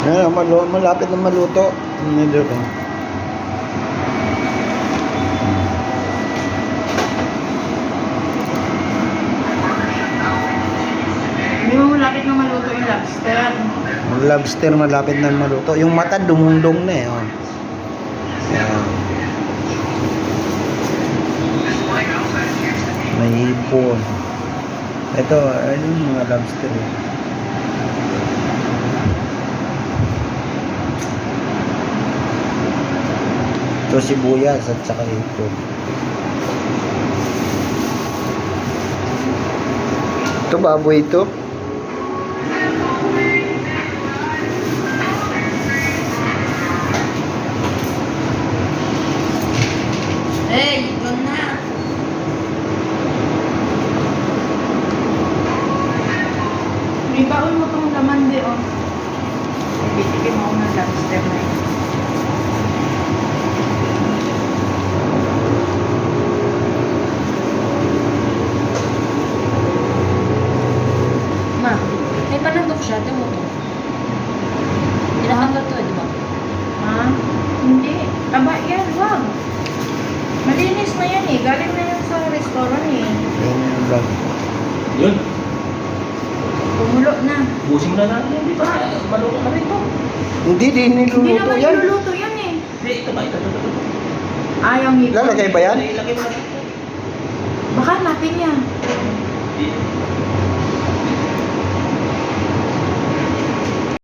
Yan, malapit na maluto. Medyo to. Hindi mo malapit na maluto yung lobster. Ang lobster malapit na maluto. Yung mata dumundong na eh. Oh. Yan. May hipon. Ito, ayun yung mga lobster eh. Ito sibuyas at saka hipon. Ito baboy ito. Hey, yun na. May baon mo itong laman di, oh. Bitikin mo ako ng lobster na yun. Ma, may panandok siya. Ito mo to. Tinatanggal to, di ba? Ha? Hindi. Aba, yan, wag. Malinis na yan eh. Galing na yan sa restaurant eh. Ayun yung vlog. Yun. Pumulo na. Busing na natin. Di ba? Maluto na rin to. Hindi din Hindi niluluto naman yan. niluluto yan eh. Hindi, ito ba? Ito. Ayaw hipon. Lalagay ba yan? Ilagay mo na ito. Baka natin yan. Hindi.